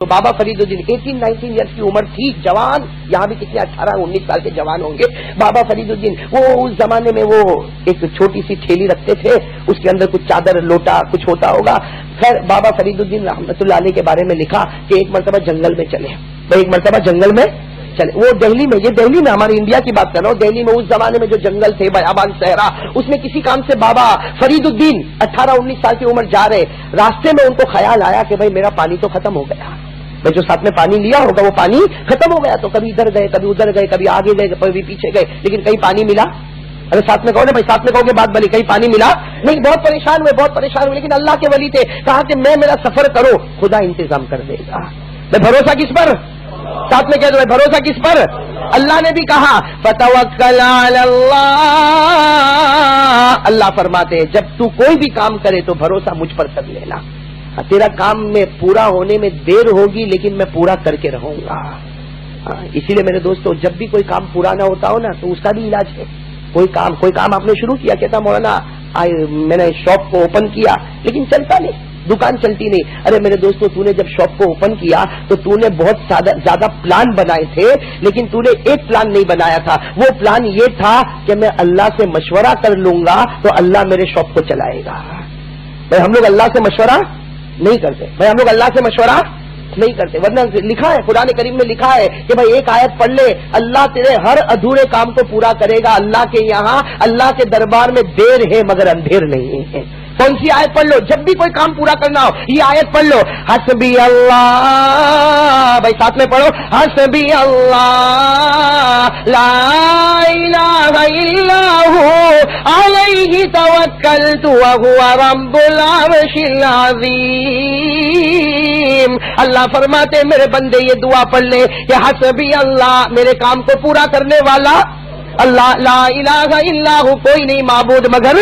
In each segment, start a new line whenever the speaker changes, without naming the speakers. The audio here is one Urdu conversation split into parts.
تو بابا فرید الدین 18-19 ایئرس کی عمر تھی، جوان، یہاں بھی کتنے 18-19 سال کے جوان ہوں گے بابا فرید الدین. وہ اس زمانے میں وہ ایک چھوٹی سی تھیلی رکھتے تھے، اس کے اندر کچھ چادر لوٹا کچھ ہوتا ہوگا. خیر بابا فرید الدین رحمت اللہ علیہ کے بارے میں لکھا کہ ایک مرتبہ جنگل میں چلے، ایک مرتبہ جنگل میں چلے. وہ دہلی میں، یہ دہلی میں، ہمارے انڈیا کی بات کر رہا ہوں، دہلی میں اس زمانے میں جو جنگل تھے، بیابان صحرا، اس میں کسی کام سے بابا فرید الدین 18-19 سال کی عمر جا رہے. راستے میں ان کو خیال آیا کہ بھائی میرا پانی تو ختم ہو گیا، میں جو ساتھ میں پانی لیا ہوگا وہ پانی ختم ہو گیا. تو کبھی ادھر گئے، کبھی ادھر گئے، کبھی آگے گئے، کبھی پیچھے گئے، لیکن کہیں پانی ملا؟ ارے ساتھ میں کہو نا بھائی، ساتھ میں کہو کہ بات بلی، کہیں پانی ملا نہیں. بہت پریشان ہوئے، بہت پریشان ہوئے، لیکن اللہ کے ولی تھے، کہا کہ میں میرا سفر کرو، خدا انتظام کر دے گا. میں بھروسہ کس پر؟ ساتھ میں کہہ دو بھروسہ کس پر؟ اللہ نے بھی کہا فتوکل علی اللہ. اللہ فرماتے ہیں جب تو کوئی بھی کام کرے تو بھروسہ مجھ پر کر لینا. تیرا کام میں پورا ہونے میں دیر ہوگی لیکن میں پورا کر کے رہوں گا. اسی لیے میرے دوستو، جب بھی کوئی کام پورا نہ ہوتا ہو نا تو اس کا بھی علاج ہے. کوئی کام آپ نے شروع کیا، کہتا مولانا میں نے شاپ کو اوپن کیا لیکن چلتا نہیں، دکان چلتی نہیں. ارے میرے دوستو، تو نے جب شاپ کو اوپن کیا تو تو نے بہت زیادہ پلان بنائے تھے، لیکن تو نے ایک پلان نہیں بنایا تھا. وہ پلان یہ تھا کہ میں اللہ سے مشورہ کر لوں گا تو اللہ میرے شاپ کو چلائے گا. بھائی ہم لوگ اللہ سے مشورہ نہیں کرتے، بھائی ہم لوگ اللہ سے مشورہ نہیں کرتے، ورنہ لکھا ہے قرآن کریم میں لکھا ہے کہ بھائی ایک آیت پڑھ لے، اللہ تیرے ہر ادھورے کام کو پورا کرے گا. اللہ کے یہاں، اللہ کے دربار میں دیر ہے مگر اندھیر نہیں ہے. کون سی آیت پڑھ لو؟ جب بھی کوئی کام پورا کرنا ہو یہ آیت پڑھ لو، حسبی اللہ. بھائی ساتھ میں پڑھو، حسبی اللہ لا الہ الا هو علیہ توکلت وہو رب العرش العظیم. اللہ فرماتے میرے بندے یہ دعا پڑھ لے کہ حسبی اللہ، میرے کام کو پورا کرنے والا اللہ، لا الہ الا ہو، کوئی نہیں معبود مگر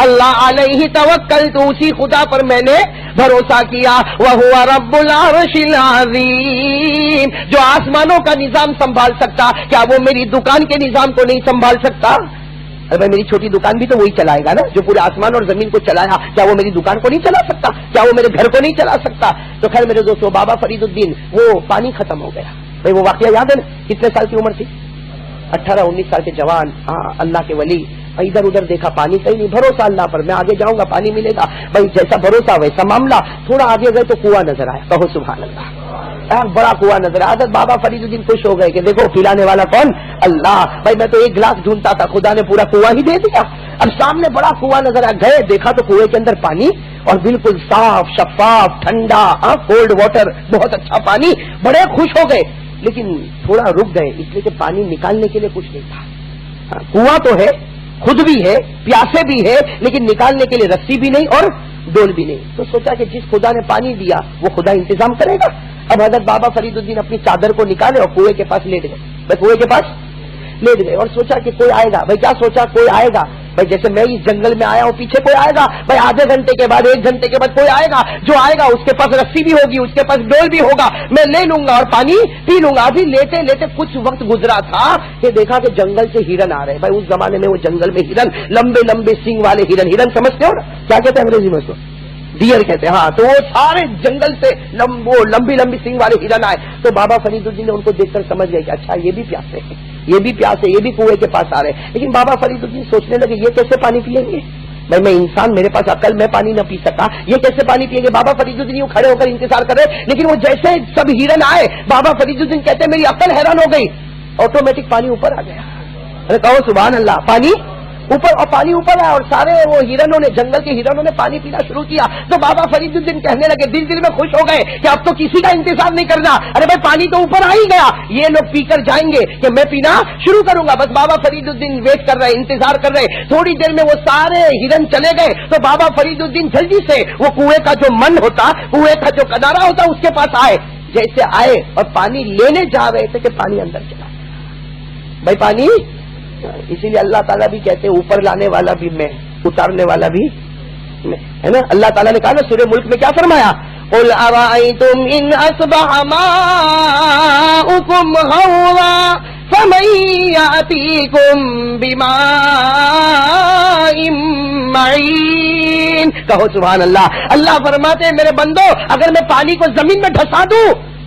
اللہ، علیہ توکلت، اسی خدا پر میں نے بھروسہ کیا، وہو رب العرش العظیم، جو آسمانوں کا نظام سنبھال سکتا، کیا وہ میری دکان کے نظام کو نہیں سنبھال سکتا؟ ارے بھائی میری چھوٹی دکان بھی تو وہی چلائے گا نا، جو پورے آسمان اور زمین کو چلایا، کیا وہ میری دکان کو نہیں چلا سکتا؟ کیا وہ میرے گھر کو نہیں چلا سکتا؟ تو خیر میرے دوستو، بابا فرید الدین وہ پانی ختم ہو گیا. بھائی وہ واقعہ یاد ہے نا؟ کتنے سال کی عمر تھی؟ 18-19 سال کے جوان، ہاں اللہ کے ولی. ادھر ادھر دیکھا پانی کہیں نہیں، بھروسہ اللہ پر، میں آگے جاؤں گا پانی ملے گا. بھائی جیسا بھروسہ ویسا معاملہ. تھوڑا آگے گئے تو کنواں نظر آیا، کہو سبحان اللہ. بڑا کنواں نظر آیا. بابا فرید الدین خوش ہو گئے کہ دیکھو پلانے والا کون؟ اللہ. بھائی میں تو ایک گلاس ڈھونڈتا تھا، خدا نے پورا کنواں ہی دے دیا. اب سامنے بڑا کنواں نظر آیا، گئے دیکھا تو کنویں کے اندر پانی، اور بالکل صاف شفاف ٹھنڈا کولڈ واٹر، بہت اچھا پانی. بڑے خوش ہو گئے لیکن تھوڑا رک گئے، اس لیے کہ پانی نکالنے کے لیے کچھ نہیں تھا. کنواں تو ہے، خود بھی ہے، پیاسے بھی ہے، لیکن نکالنے کے لیے رسی بھی نہیں اور ڈول بھی نہیں. تو سوچا کہ جس خدا نے پانی دیا وہ خدا انتظام کرے گا. اب حضرت بابا فرید الدین اپنی چادر کو نکالے اور کنویں کے پاس لیٹ گئے. بھائی کنویں کے پاس لیٹ گئے اور سوچا کہ کوئی آئے گا. بھائی کیا سوچا؟ کوئی آئے گا. بھائی جیسے میں اس جنگل میں آیا ہوں، پیچھے کوئی آئے گا. بھائی آدھے گھنٹے کے بعد، 1 گھنٹے کے بعد کوئی آئے گا. جو آئے گا اس کے پاس رسی بھی ہوگی، اس کے پاس ڈول بھی ہوگا، میں لے لوں گا اور پانی پی لوں گا. ابھی لیتے لیتے کچھ وقت گزرا تھا کہ دیکھا کہ جنگل سے ہرن آ رہے. بھائی اس زمانے میں وہ جنگل میں ہرن، لمبے لمبے سینگ والے ہرن. ہرن سمجھتے ہو نا کیا کہتے ہیں انگریزی میں؟ اس کو ڈیئر کہتے ہیں. ہاں، تو وہ سارے جنگل سے وہ لمبی لمبی سینگ والے ہرن آئے. تو بابا فرید الدین نے ان کو دیکھ کر سمجھ گئے کہ اچھا یہ بھی پیاسے ہیں، یہ بھی پیاسے، یہ بھی کنویں کے پاس آ رہے. لیکن بابا فرید الدین سوچنے لگے یہ کیسے پانی پیئیں گے؟ بھائی میں انسان، میرے پاس عقل، میں پانی نہ پی سکا، یہ کیسے پانی پیئیں گے؟ بابا فرید الدین یوں کھڑے ہو کر انتظار کر رہے. لیکن وہ جیسے سب ہرن آئے، بابا فرید الدین کہتے ہیں میری عقل حیران ہو گئی، آٹومیٹک پانی اوپر آ گیا. ارے کہو سبحان اللہ. پانی اوپر، اور پانی اوپر آیا اور سارے وہ ہرنوں نے، جنگل کے ہرنوں نے پانی پینا شروع کیا. تو بابا فرید الدین کہنے لگے، دل میں خوش ہو گئے کہ اب تو کسی کا انتظار نہیں کرنا. ارے بھائی پانی تو اوپر آ ہی گیا، یہ لوگ پی کر جائیں گے کہ میں پینا شروع کروں گا. بس بابا فرید الدین ویٹ کر رہے، انتظار کر رہے. تھوڑی دیر میں وہ سارے ہرن چلے گئے تو بابا فرید الدین جلدی سے وہ کنویں کا جو من ہوتا، کنویں کا جو کنارا ہوتا، اس کے پاس آئے. جیسے آئے اور پانی لینے جا رہے تھے کہ پانی اندر چلا. بھائی پانی، اسی لیے اللہ تعالیٰ بھی کہتے ہیں اوپر لانے والا بھی میں، اتارنے والا بھی میں، ہے نا. اللہ تعالیٰ نے کہا نا سورہ ملک میں کیا فرمایا؟ قل ارأيتم ان اصبح ماؤكم غورا فمن يأتيكم بماء معين. کہو سبحان اللہ. اللہ فرماتے ہیں میرے بندو، اگر میں پانی کو زمین میں دھسا دوں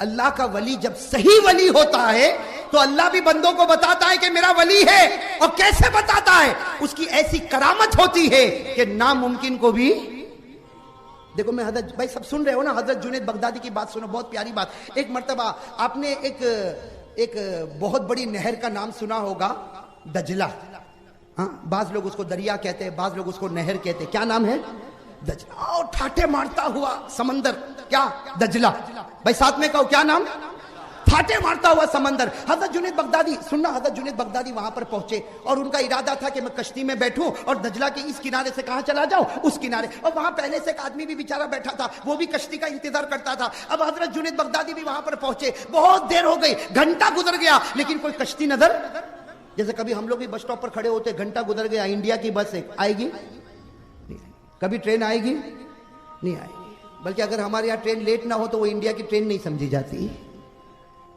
اللہ کا ولی جب صحیح ولی ہوتا ہے تو اللہ بھی بندوں کو بتاتا ہے کہ میرا ولی ہے. اور کیسے بتاتا ہے؟ اس کی ایسی کرامت ہوتی ہے کہ ناممکن کو بھی. دیکھو میں حضرت بھائی سب سن رہے ہو نا, حضرت جنید بغدادی کی بات سنو, بہت پیاری بات. ایک مرتبہ آپ نے ایک بہت بڑی نہر کا نام سنا ہوگا, دجلہ. ہاں, بعض لوگ اس کو دریا کہتے ہیں, بعض لوگ اس کو نہر کہتے ہیں. کیا نام ہے؟ دجلہ. اور ٹھاٹے مارتا ہوا سمندر, کیا؟ دجلہ. بھائی ساتھ میں کہو, کیا نام؟ ٹھاٹے مارتا ہوا سمندر. حضرت جنید بغدادی سننا, حضرت جنید بغدادی وہاں پر پہنچے اور ان کا ارادہ تھا کہ میں کشتی میں بیٹھوں اور دجلہ کے اس کنارے سے کہاں چلا جاؤں, اس کنارے. اور وہاں پہلے سے ایک آدمی بھی بیچارہ بیٹھا تھا, وہ بھی کشتی کا انتظار کرتا تھا. اب حضرت جنید بغدادی بھی وہاں پر پہنچے, بہت دیر ہو گئی, گھنٹہ گزر گیا, لیکن کوئی کشتی نظر. جیسے کبھی ہم لوگ بھی بس اسٹاپ پر کھڑے ہوتے, گھنٹہ گزر گیا, انڈیا کی بس آئے گی, کبھی ٹرین آئے گی نہیں آئے گی. بلکہ اگر ہمارے یہاں ٹرین لیٹ نہ ہو تو وہ انڈیا کی ٹرین نہیں سمجھی جاتی.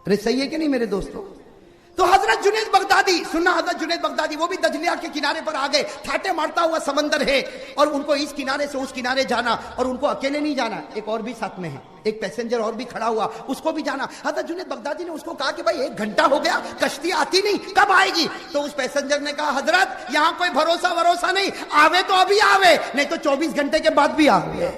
ارے صحیح ہے کہ نہیں میرے دوستوں؟ تو حضرت جنید بغدادی سننا, حضرت جنید بغدادی وہ بھی دجلہ کے کنارے پر آ گئے. ٹھاٹے مارتا ہوا سمندر ہے اور ان کو اس کنارے سے اس کنارے جانا, اور ان کو اکیلے نہیں جانا, ایک اور بھی ساتھ میں ہے, ایک پیسنجر اور بھی کھڑا ہوا, اس کو بھی جانا. حضرت جنید بغدادی نے اس کو کہا کہ بھائی 1 گھنٹہ ہو گیا, کشتی آتی نہیں, کب آئے گی؟ تو اس پیسنجر نے کہا حضرت یہاں کوئی بھروسہ نہیں, آوے تو ابھی آوے, نہیں تو 24 گھنٹے کے بعد بھی آوے.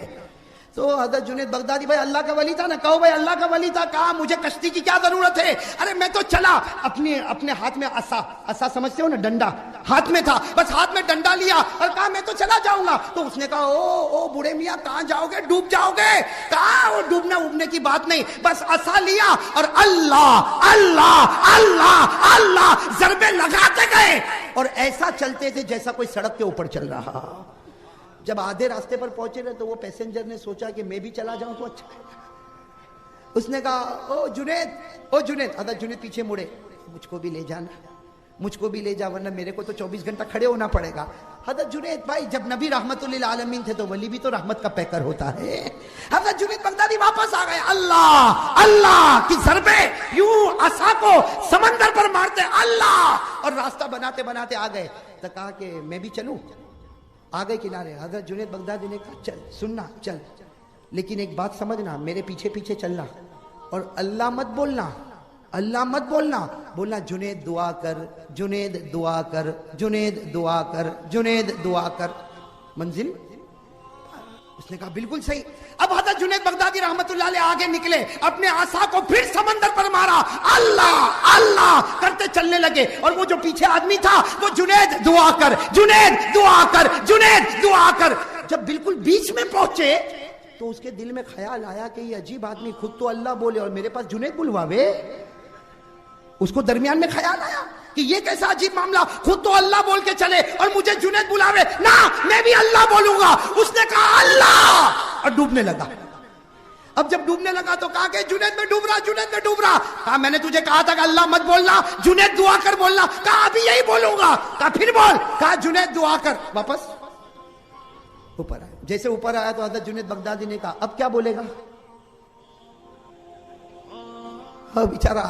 تو حضرت جنید بغدادی, بھائی اللہ کا ولی تھا نا, کہو بھائی اللہ کا ولی تھا, کہا مجھے کشتی کی کیا ضرورت ہے, ارے میں تو چلا. اپنے ہاتھ میں عصا سمجھتے ہو نا, ڈنڈا ہاتھ میں تھا, بس ہاتھ میں ڈنڈا لیا اور کہا میں تو چلا جاؤں گا. تو اس نے کہا او بوڑھے میاں کہاں جاؤ گے, ڈوب جاؤ گے. کہا وہ ڈوبنا اوبنے کی بات نہیں, بس عصا لیا اور اللہ اللہ اللہ اللہ ضربے لگاتے گئے اور ایسا چلتے تھے جیسا کوئی سڑک کے اوپر چل رہا. جب آدھے راستے پر پہنچے رہے تو وہ پیسنجر نے سوچا کہ میں بھی چلا جاؤں تو اچھا ہے. اس نے کہا او جنید. حضرت جنید پیچھے مڑے, مجھ کو بھی لے جانا, مجھ کو بھی لے جا, ورنہ میرے کو تو 24 گھنٹہ کھڑے ہونا پڑے گا. حضرت جنید بھائی جب نبی رحمت للعالمین تھے تو ولی بھی تو رحمت کا پیکر ہوتا ہے. حضرت جنید بغدادی واپس آ گئے, اللہ اللہ کی ضربے یوں عصا کو سمندر پر مارتے, اللہ, اور راستہ بناتے بناتے آ گئے. تو کہا کہ میں بھی چلوں, آ گئے کنارے. حضرت جنید بغدادی نے کہا چل, سننا چل, لیکن ایک بات سمجھنا, میرے پیچھے پیچھے چلنا اور اللہ مت بولنا, اللہ مت بولنا, بولنا جنید دعا کر, جنید دعا کر, جنید دعا کر, جنید دعا کر. منزل. اس نے کہا بالکل صحیح. اب حضرت جنید بغدادی رحمت اللہ علیہ آگے نکلے, اپنے عصا کو پھر سمندر پر مارا, اللہ اللہ کرتے چلنے لگے. اور وہ جو پیچھے آدمی تھا وہ جنید دعا کر, جنید دعا کر, جنید دعا کر. جب بالکل بیچ میں پہنچے تو اس کے دل میں خیال آیا کہ یہ عجیب آدمی خود تو اللہ بولے اور میرے پاس جنید بلواوے. اس کو درمیان میں خیال آیا کہ یہ کیسا عجیب معاملہ, خود تو اللہ بول کے چلے اور مجھے جنید بلاوے, نہ میں بھی اللہ بولوں گا. اس نے کہا اللہ اور ڈوبنے لگا. اب جب ڈوبنے لگا تو کہا کہ جنید میں ڈوب رہا, جنید میں ڈوب رہا. کہا میں نے تجھے کہا تھا کہ اللہ مت بولنا, جنید دعا کر بولنا. کہا ابھی یہی بولوں گا. کہا پھر بول. کہا جنید دعا کر. واپس اوپر آیا. جیسے اوپر آیا تو حضرت جنید بغدادی نے کہا اب کیا بولے گا. بیچارہ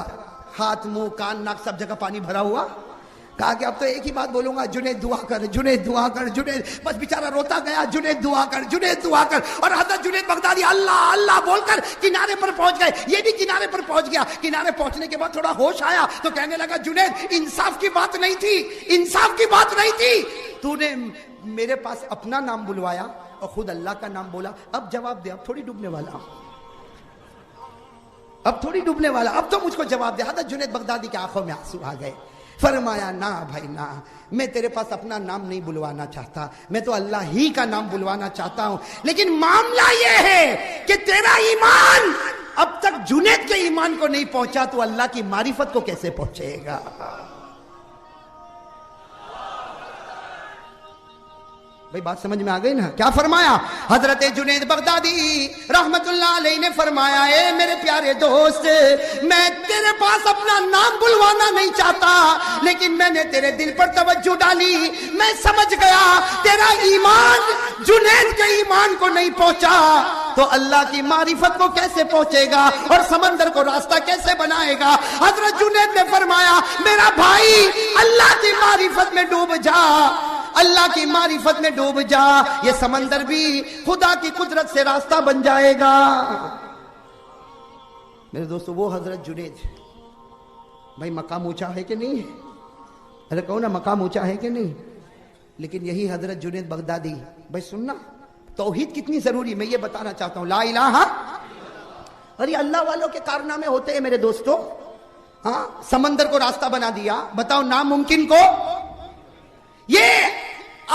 ہاتھ منہ کان ناک سب جگہ پانی بھرا ہوا. کہا کہ اب تو ایک ہی بات بولوں گا, جنید دعا کر, جنید دعا کر, جنید. بس بیچارہ روتا گیا, جنید دعا کر, جنید دعا کر. اور حضرت جنید بغدادی اللہ اللہ بول کر کنارے پر پہنچ گئے. یہ بھی کنارے پر پہنچ گیا. کنارے پہنچنے کے بعد تھوڑا ہوش آیا تو کہنے لگا جنید انصاف کی بات نہیں تھی, انصاف کی بات نہیں تھی. تو نے میرے پاس اپنا نام بلوایا اور خود اللہ کا نام بولا. اب جواب دے, اب تھوڑی ڈوبنے والا, اب تھوڑی ڈوبنے والا, اب تو مجھ کو جواب دے. حضرت جنید بغدادی کی آنکھوں میں آنسو آ گئے. فرمایا نہ بھائی نہ, میں تیرے پاس اپنا نام نہیں بلوانا چاہتا, میں تو اللہ ہی کا نام بلوانا چاہتا ہوں. لیکن معاملہ یہ ہے کہ تیرا ایمان اب تک جنید کے ایمان کو نہیں پہنچا تو اللہ کی معرفت کو کیسے پہنچے گا. بھئی بات سمجھ میں آ گئی نا. کیا فرمایا حضرت جنید بغدادی رحمت اللہ علیہ نے فرمایا, اے میرے پیارے دوست, میں تیرے پاس اپنا نام بلوانا نہیں چاہتا, لیکن میں نے تیرے دل پر توجہ ڈالی. میں سمجھ گیا تیرا ایمان جنید کے ایمان کو نہیں پہنچا تو اللہ کی معرفت کو کیسے پہنچے گا اور سمندر کو راستہ کیسے بنائے گا. حضرت جنید نے فرمایا میرا بھائی اللہ کی معرفت میں ڈوب جا, اللہ کی معرفت میں ڈوب جا, یہ سمندر بھی خدا کی قدرت سے راستہ بن جائے گا. میرے دوستو وہ حضرت جنید بھائی مقام اونچا ہے کہ نہیں؟ ارے کہو نا مقام اونچا ہے کہ نہیں؟ لیکن یہی حضرت جنید بغدادی بھائی سننا توحید کتنی ضروری میں یہ بتانا چاہتا ہوں. لا الہ اور یہ اللہ والوں کے کارنامے ہوتے ہیں میرے دوستو. ہاں سمندر کو راستہ بنا دیا. بتاؤ ناممکن کو. یہ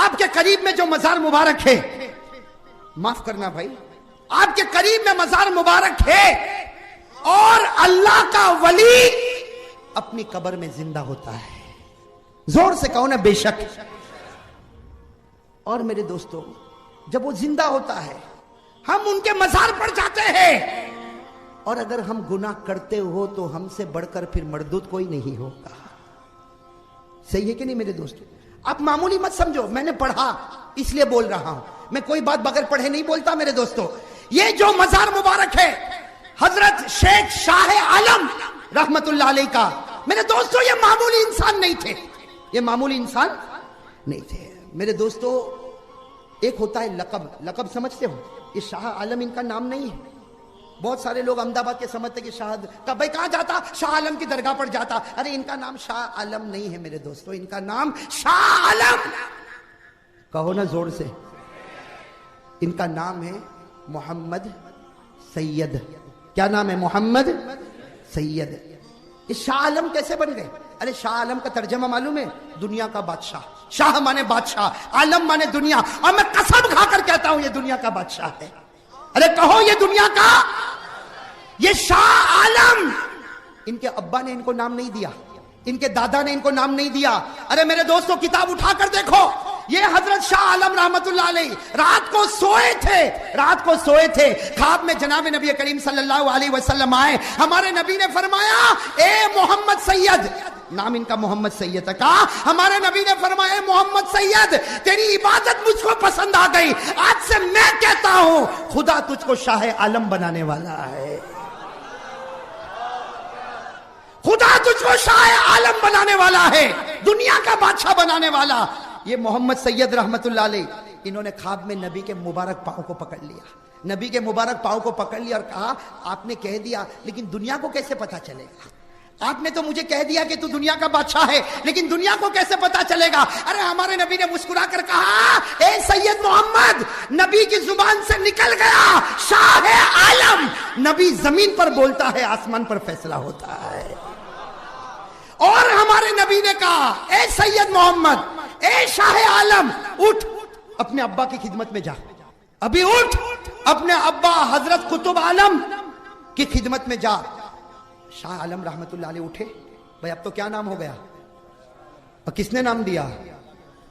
آپ کے قریب میں جو مزار مبارک ہے, معاف کرنا بھائی, آپ کے قریب میں مزار مبارک ہے اور اللہ کا ولی اپنی قبر میں زندہ ہوتا ہے. زور سے کہو نا بے شک. اور میرے دوستو جب وہ زندہ ہوتا ہے ہم ان کے مزار پر جاتے ہیں, اور اگر ہم گناہ کرتے ہو تو ہم سے بڑھ کر پھر مردود کوئی نہیں ہوگا. صحیح ہے کہ نہیں میرے دوستو؟ آپ معمولی مت سمجھو, میں نے پڑھا اس لیے بول رہا ہوں. میں کوئی بات بغیر پڑھے نہیں بولتا میرے دوستو. یہ جو مزار مبارک ہے حضرت شیخ شاہ عالم رحمت اللہ علیہ کا, میرے دوستو یہ معمولی انسان نہیں تھے. یہ معمولی انسان نہیں تھے میرے دوستو. ایک ہوتا ہے لقب. لقب سمجھتے ہو؟ یہ شاہ عالم ان کا نام نہیں ہے. بہت سارے لوگ احمد آباد کے سمجھتے کہ شاہ بھائی کہاں جاتا, شاہ عالم کی درگاہ پر جاتا. ارے ان کا نام شاہ عالم نہیں ہے میرے دوستو, ان کا نام شاہ عالم, کہو نا زور سے, ان کا نام ہے محمد سید. کیا نام ہے؟ محمد سید. یہ شاہ عالم کیسے بن گئے؟ ارے شاہ عالم کا ترجمہ معلوم ہے؟ دنیا کا بادشاہ. شاہ مانے بادشاہ, عالم مانے دنیا, اور میں قسم کھا کر کہتا ہوں یہ دنیا کا بادشاہ ہے. ارے کہو یہ دنیا کا, یہ شاہ عالم. ان کے ابا نے ان کو نام نہیں دیا, ان کے دادا نے ان کو نام نہیں دیا. ارے میرے دوستو کتاب اٹھا کر دیکھو, یہ حضرت شاہ عالم رحمت اللہ علیہ رات کو سوئے تھے. خواب میں جناب نبی کریم صلی اللہ علیہ وسلم آئے. ہمارے نبی نے فرمایا اے محمد سید, نام ان کا محمد سید تھا. کہا ہمارے نبی نے فرمایا اے محمد سید تیری عبادت مجھ کو پسند آ گئی, آج سے میں کہتا ہوں خدا تجھ کو شاہ عالم بنانے والا ہے. خدا تجھ کو شاہ عالم بنانے والا ہے, دنیا کا بادشاہ بنانے والا. یہ محمد سید رحمت اللہ علیہ, انہوں نے خواب میں نبی کے مبارک پاؤں کو پکڑ لیا. نبی کے مبارک پاؤں کو پکڑ لیا اور کہا آپ نے کہہ دیا لیکن دنیا کو کیسے پتا چلے گا؟ آپ نے تو مجھے کہہ دیا کہ تو دنیا کا بادشاہ ہے, لیکن دنیا کو کیسے پتا چلے گا؟ ارے ہمارے نبی نے مسکرا کر کہا اے سید محمد, نبی کی زبان سے نکل گیا شاہ عالم. نبی زمین پر بولتا ہے, آسمان پر فیصلہ ہوتا ہے. اور ہمارے نبی نے کہا اے سید محمد, اے شاہ عالم, اٹھ اپنے ابا کی خدمت میں جا. ابھی اٹھ اپنے ابا حضرت قطب عالم کی خدمت میں جا. شاہ عالم رحمت اللہ علیہ اٹھے. بھائی اب تو کیا نام ہو گیا؟ اور کس نے نام دیا؟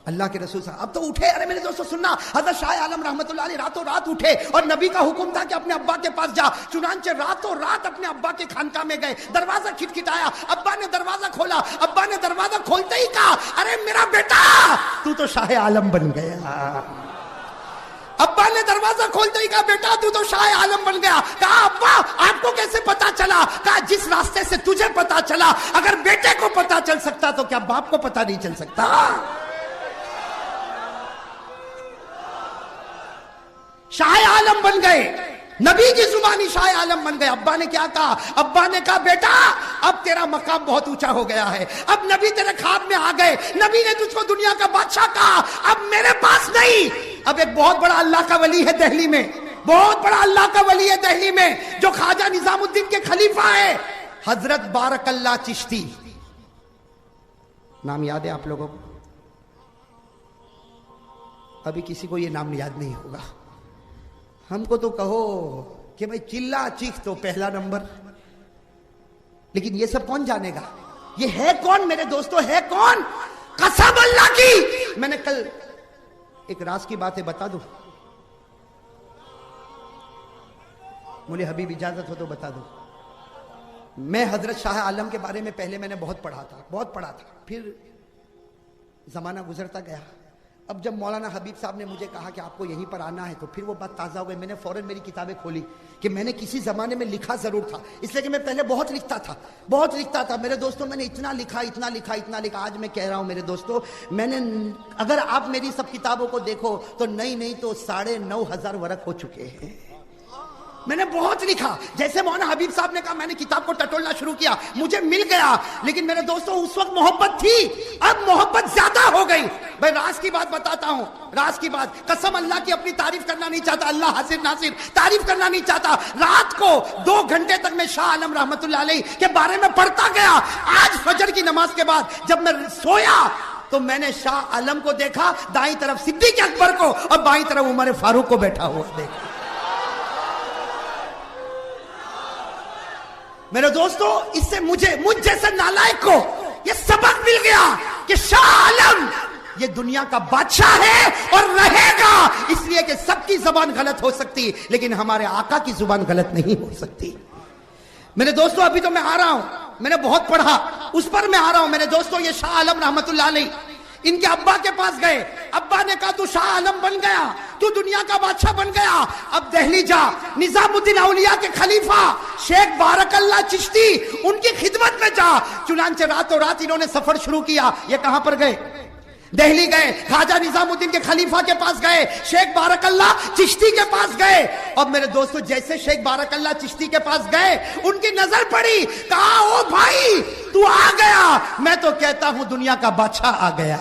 اللہ کے رسول صاحب. اب تو اٹھے. ارے میرے دوستو سننا, حضرت شاہ عالم رحمت اللہ علیہ راتوں رات اٹھے, اور نبی کا حکم تھا کہ اپنے ابا کے پاس جا. چنانچہ راتوں رات اپنے ابا کے خانقاہ میں گئے. دروازہ کھٹکھٹایا, ابا نے دروازہ کھولا. ابا نے دروازہ کھولتے ہی کہا ارے میرا بیٹا تو تو شاہ عالم بن گیا. ابا نے دروازہ کھولتے ہی کہا بیٹا تو تو شاہ عالم بن گیا. کہا ابا آپ کو کیسے پتا چلا؟ کہا جس راستے سے تجھے پتا چلا اگر بیٹے کو پتا چل سکتا تو کیا باپ کو پتا نہیں چل سکتا؟ شاہ عالم بن گئے, نبی کی زبانی شاہ عالم بن گئے. ابا نے کیا کہا؟ ابا نے کہا بیٹا اب تیرا مقام بہت اونچا ہو گیا ہے, اب نبی تیرے خواب میں آ گئے, نبی نے تجھ کو دنیا کا بادشاہ کہا, اب میرے پاس نہیں. اب ایک بہت بڑا اللہ کا ولی ہے دہلی میں, بہت بڑا اللہ کا ولی ہے دہلی میں, جو خواجہ نظام الدین کے خلیفہ ہے, حضرت بارک اللہ چشتی. نام یاد ہے آپ لوگوں کو؟ ابھی کسی کو یہ نام یاد نہیں ہوگا. ہم کو تو کہو کہ بھائی چلا چیخ تو پہلا نمبر, لیکن یہ سب کون جانے گا؟ یہ ہے کون میرے دوستو, ہے کون؟ قسم اللہ کی. میں نے کل ایک راز کی باتیں بتا دوں, مولوی حبیب اجازت ہو تو بتا دوں. میں حضرت شاہ عالم کے بارے میں پہلے میں نے بہت پڑھا تھا, پھر زمانہ گزرتا گیا. اب جب مولانا حبیب صاحب نے مجھے کہا کہ آپ کو یہیں پر آنا ہے تو پھر وہ بات تازہ ہو گئی. میں نے فوراً میری کتابیں کھولی کہ میں نے کسی زمانے میں لکھا ضرور تھا, اس لیے کہ میں پہلے بہت لکھتا تھا میرے دوستوں. میں نے اتنا لکھا. آج میں کہہ رہا ہوں میرے دوستوں, میں نے اگر آپ میری سب کتابوں کو دیکھو تو نہیں تو 9,500 ورق ہو چکے ہیں. میں نے بہت لکھا. جیسے مولانا حبیب صاحب نے کہا, میں نے کتاب کو ٹٹولنا شروع کیا, مجھے مل گیا. لیکن میرے دوستوں اس وقت محبت تھی, اب محبت زیادہ ہو گئی. بھائی راز کی بات بتاتا ہوں, راز کی بات, قسم اللہ کی اپنی تعریف کرنا نہیں چاہتا, اللہ حاضر ناصر تعریف کرنا نہیں چاہتا. رات کو 2 گھنٹے تک میں شاہ عالم رحمت اللہ علیہ کے بارے میں پڑھتا گیا. آج فجر کی نماز کے بعد جب میں سویا تو میں نے شاہ عالم کو دیکھا, دائیں طرف صدیق اکبر کو اور بائیں طرف عمر فاروق کو بیٹھا ہوا دیکھا. میرے دوستو, اس سے مجھ جیسے نالائق کو یہ سبق مل گیا کہ شاہ عالم یہ دنیا کا بادشاہ ہے اور رہے گا. اس لیے کہ سب کی زبان غلط ہو سکتی لیکن ہمارے آقا کی زبان غلط نہیں ہو سکتی. میرے دوستو ابھی تو میں آ رہا ہوں, میں نے بہت پڑھا, اس پر میں آ رہا ہوں. میرے دوستو یہ شاہ عالم رحمت اللہ علیہ ان کے ابا کے پاس گئے. ابا نے کہا تو شاہ عالم بن گیا, تو دنیا کا بادشاہ بن گیا, اب دہلی جا, نظام الدین اولیاء کے خلیفہ شیخ بارک اللہ چشتی ان کی خدمت میں جا. چنانچہ راتوں رات انہوں نے سفر شروع کیا. یہ کہاں پر گئے؟ دہلی گئے, خواجہ نظام الدین کے خلیفہ کے پاس گئے, شیخ بارک اللہ چشتی کے پاس گئے. اور میرے دوستو جیسے شیخ بارک اللہ چشتی کے پاس گئے ان کی نظر پڑی, کہا او بھائی تو آ گیا, میں تو کہتا ہوں دنیا کا بادشاہ آ گیا.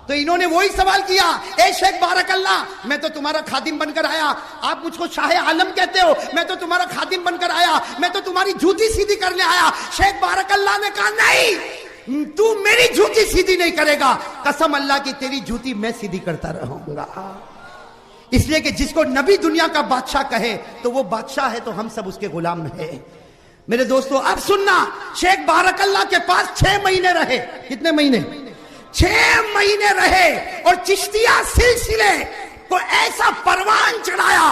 تو انہوں نے وہی سوال کیا, اے شیخ بارک اللہ میں تو تمہارا خادم بن کر آیا, آپ مجھ کو شاہ عالم کہتے ہو, میں تو تمہارا خادم بن کر آیا, میں تو تمہاری جوتی سیدھی کرنے آیا. شیخ بارک اللہ نے کہا نہیں, تو میری جوتی سیدھی نہیں کرے گا, قسم اللہ کی تیری جوتی میں سیدھی کرتا رہوں گا. اس لیے کہ جس کو نبی دنیا کا بادشاہ کہے تو وہ بادشاہ ہے, تو ہم سب اس کے غلام ہیں. میرے دوستو اب سننا, شیخ بارک اللہ کے پاس 6 مہینے رہے. کتنے مہینے؟ 6 مہینے رہے. اور چشتیہ سلسلے کو ایسا پروان چڑھایا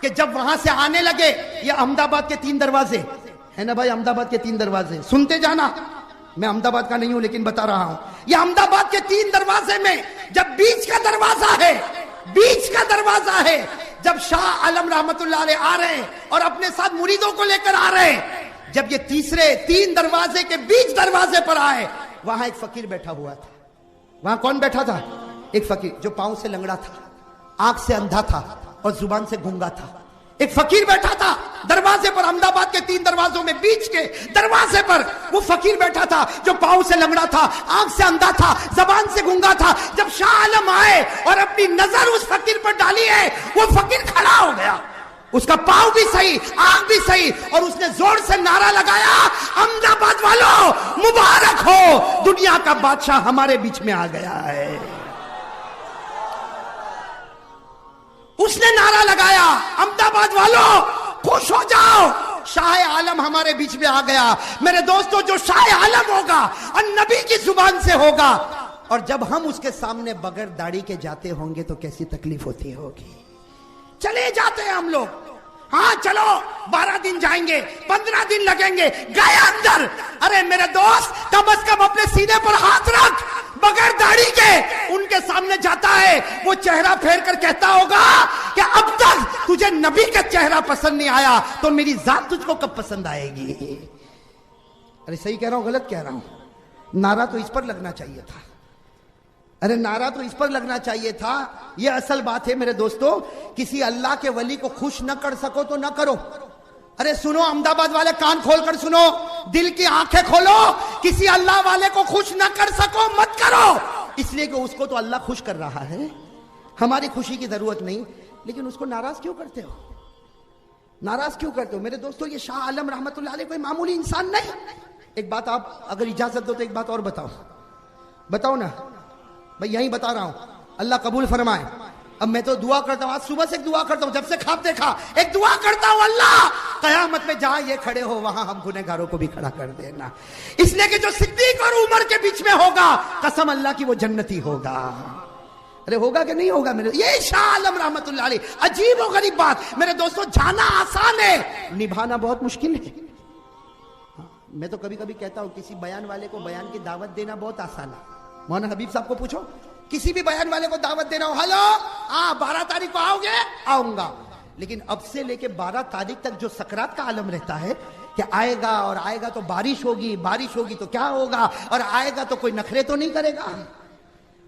کہ جب وہاں سے آنے لگے, یہ احمد آباد کے 3 دروازے ہے نا بھائی, احمد آباد کے 3 دروازے سنتے جانا, میں احمد آباد کا نہیں ہوں لیکن بتا رہا ہوں. یہ احمد آباد کے 3 دروازے میں جب بیچ کا دروازہ ہے, بیچ کا دروازہ ہے, جب شاہ عالم رحمت اللہ علیہ آ رہے ہیں اور اپنے ساتھ مریدوں کو لے کر آ رہے ہیں, جب یہ تیسرے 3 دروازے کے بیچ دروازے پر آئے, وہاں ایک فقیر بیٹھا ہوا تھا. وہاں کون بیٹھا تھا؟ ایک فقیر جو پاؤں سے لنگڑا تھا, آنکھ سے اندھا تھا اور زبان سے گونگا تھا. ایک فقیر بیٹھا تھا دروازے پر, احمد آباد کے 3 دروازوں میں بیچ کے دروازے پر وہ فقیر بیٹھا تھا جو پاؤں سے لنگڑا تھا, آنکھ سے اندھا تھا, زبان سے گونگا تھا. جب شاہ عالم آئے اور اپنی نظر اس فقیر پر ڈالی ہے, وہ فقیر کھڑا ہو گیا, اس کا پاؤں بھی صحیح, آنکھ بھی صحیح, اور اس نے زور سے نعرہ لگایا, احمد آباد والوں مبارک ہو, دنیا کا بادشاہ ہمارے بیچ میں آ گیا ہے. اس نے نعرہ لگایا, احمد آباد والوں خوش ہو جاؤ, شاہ عالم ہمارے بیچ میں آ گیا. میرے دوستو جو شاہ عالم ہوگا اور نبی کی زبان سے ہوگا, اور جب ہم اس کے سامنے بغیر داڑھی کے جاتے ہوں گے تو کیسی تکلیف ہوتی ہوگی. چلے جاتے ہیں ہم لوگ, ہاں چلو 12 دن جائیں گے, 15 دن لگیں گے, گئے اندر. ارے میرے دوست کم از کم اپنے سینے پر ہاتھ رکھ, بغیر داڑھی کے ان کے سامنے جاتا ہے, وہ چہرہ پھیر کر کہتا ہوگا کہ اب تک تجھے نبی کا چہرہ پسند نہیں آیا تو میری ذات تجھ کو کب پسند آئے گی. ارے صحیح کہہ رہا ہوں غلط کہہ رہا ہوں؟ نعرہ تو اس پر لگنا چاہیے تھا, ارے نعرہ تو اس پر لگنا چاہیے تھا. یہ اصل بات ہے میرے دوستو, کسی اللہ کے ولی کو خوش نہ کر سکو تو نہ کرو. ارے سنو احمد آباد والے, کان کھول کر سنو, دل کی آنکھیں کھولو, کسی اللہ والے کو خوش نہ کر سکو مت کرو, اس لیے کہ اس کو تو اللہ خوش کر رہا ہے, ہماری خوشی کی ضرورت نہیں. لیکن اس کو ناراض کیوں کرتے ہو, ناراض کیوں کرتے ہو؟ میرے دوستو یہ شاہ عالم رحمت اللہ علیہ کوئی معمولی انسان نہیں. ایک بات آپ اگر اجازت دو تو ایک بات اور بتاؤ نا بھائی, یہیں بتا رہا ہوں, اللہ قبول فرمائے. اب میں تو دعا کرتا ہوں, آج صبح سے ایک دعا کرتا ہوں, جب سے خواب دیکھا ایک دعا کرتا ہوں, اللہ قیامت میں جہاں یہ کھڑے ہو وہاں ہم گنہگاروں کو بھی کھڑا کر دینا. اس لیے کہ جو صدیق اور عمر کے بیچ میں ہوگا, قسم اللہ کی وہ جنتی ہوگا. ارے ہوگا کہ نہیں ہوگا؟ میرے یہ شاہ عالم رحمت اللہ علیہ. عجیب و غریب بات میرے دوستو, جانا آسان ہے, نبھانا بہت مشکل ہے. میں تو کبھی کبھی کہتا ہوں کسی بیان والے کو بیان کی دعوت دینا بہت آسان ہے. مولانا حبیب صاحب کو پوچھو, کسی بھی بیان والے کو دعوت دینا ہو, ہلو 12 تاریخ کو آؤ گے؟ آؤں گا. لیکن اب سے لے کے 12 تاریخ تک جو سکرات کا عالم رہتا ہے کہ آئے گا, اور آئے گا تو بارش ہوگی, بارش ہوگی تو کیا ہوگا, اور آئے گا تو کوئی نخرے تو نہیں کرے گا.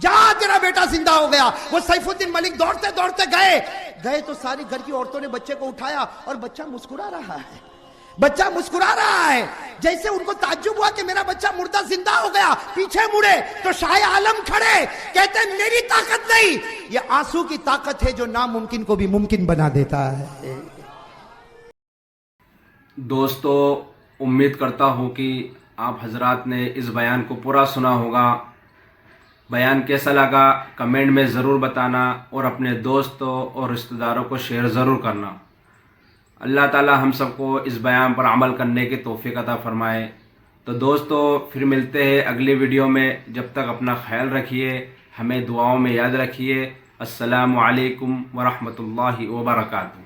جا تیرا بیٹا زندہ ہو گیا. وہ سیف الدین ملک دوڑتے دوڑتے گئے تو ساری گھر کی عورتوں نے بچے کو اٹھایا اور بچہ مسکرا رہا ہے. بچہ مسکرا رہا ہے. جیسے ان کو تعجب ہوا کہ میرا بچہ مردہ زندہ ہو گیا, پیچھے مڑے تو شاہ عالم کھڑے, کہتے ہیں میری طاقت نہیں, یہ آنسو کی طاقت ہے جو ناممکن کو بھی ممکن بنا دیتا ہے.
دوستو, امید کرتا ہوں کہ آپ حضرات نے اس بیان کو پورا سنا ہوگا. بیان کیسا لگا کمنٹ میں ضرور بتانا, اور اپنے دوستوں اور رشتہ داروں کو شیئر ضرور کرنا. اللہ تعالی ہم سب کو اس بیان پر عمل کرنے کی توفیق عطا فرمائے. تو دوستو, پھر ملتے ہیں اگلی ویڈیو میں. جب تک اپنا خیال رکھیے, ہمیں دعاؤں میں یاد رکھیے. السلام علیکم ورحمۃ اللہ وبرکاتہ.